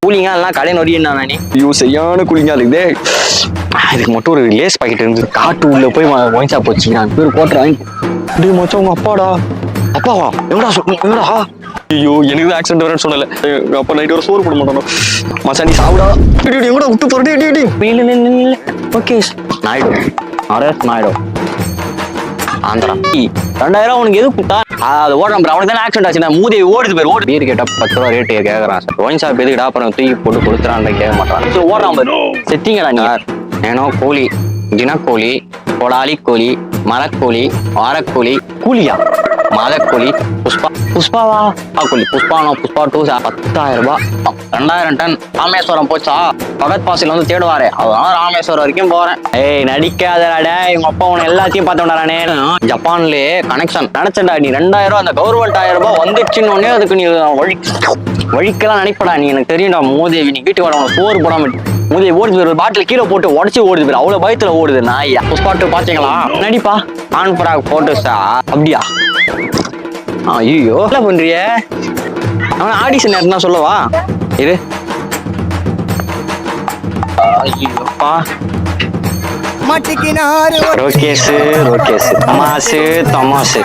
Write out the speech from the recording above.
கூலிங்கா எல்லாம் கடை நொடியா நீ ஐயோ சரியான கூலிங்கா இருக்குது. இதுக்கு மட்டும் ஒரு லேஸ் பாக்கெட் இருந்து காட்டு உள்ள போய் ஒயின் ஷாப் வச்சுக்கிறான் பேர் கோட்டை வாங்கி மச்சா உங்க அப்பாடா. அப்பாவா எங்கடா ஐயோ எனக்கு தான் ஆக்சிடென்ட் வரேன்னு சொன்னல. எங்க அப்பா நைட் ஒரு சோறு போட மாட்டானோ. மச்சா நீ சாப்பிடா எங்கடா விட்டு போறேன். ஓகே நாயுடு அரேஸ் நாயுடு ஆந்திரா 2000 உனக்கு எது கொடுத்தா அது ஓடுறான். அவனுக்கு தானே ஆக்சிடென்ட் ஆச்சு. நான் மூதேவி ஓடுது பேர் ஓடு பீர் கேட்டா 10 ரூபா ரேட்டு கேட்கறான் சார். ஒயின் ஷாப் எதுக்கிட்டா அப்புறம் தூக்கி போட்டு கொடுத்துறான் கேட்க மாட்டான். ஓடுறான் பாரு செத்திங்கடா நீ. ஏனோ கோழி தினக்கோழி கொடாலி கோழி மரக்கோழி வாரக்கோழி கூலியா மதக்கோழி புஷ்பாவா கோழி புஷ்பானோ புஷ்பா 2 10,000 ரூபாய் 2000 டன். ராமேஸ்வரம் போச்சா பகத் பாசில் வந்து தேடுவாரு. அதனால ராமேஸ்வரம் வரைக்கும் போறேன். ஏய் நடிக்காதடா இவங்க அப்பா உன எல்லாத்தையும் பார்த்தோம்டானே. ஜப்பான்லயே கனெக்ஷன் நினைச்சடா நீ 2000 ரூபாய் அந்த கவர்மெண்ட் 1000 ரூபாய் வந்துச்சுன்னு அதுக்கு நீ வழிக்கெல்லாம் நினைப்படா நீ. எனக்கு தெரியும்டா மோதேவி நீ வீட்டுக்கு வர உனக்கு சோறு போடாம முதல்ல ஓடுது ஒரு பாட்டில் கீழே போட்டு உடச்சி ஓடுது பேர். அவ்வளவு பயத்துல ஓடுது நாய். புஷ்பா 2 பாத்தீங்களா நடிப்பா ஆன் பராக் போட்டோஸா அப்படியா. ஐயோ என்ன பண்றிய அவன் ஆடிஷன் நேரம் தான் சொல்லவா இது. ஐயோப்பா ரோகேசு ரோகேசு தமாசு தமாசு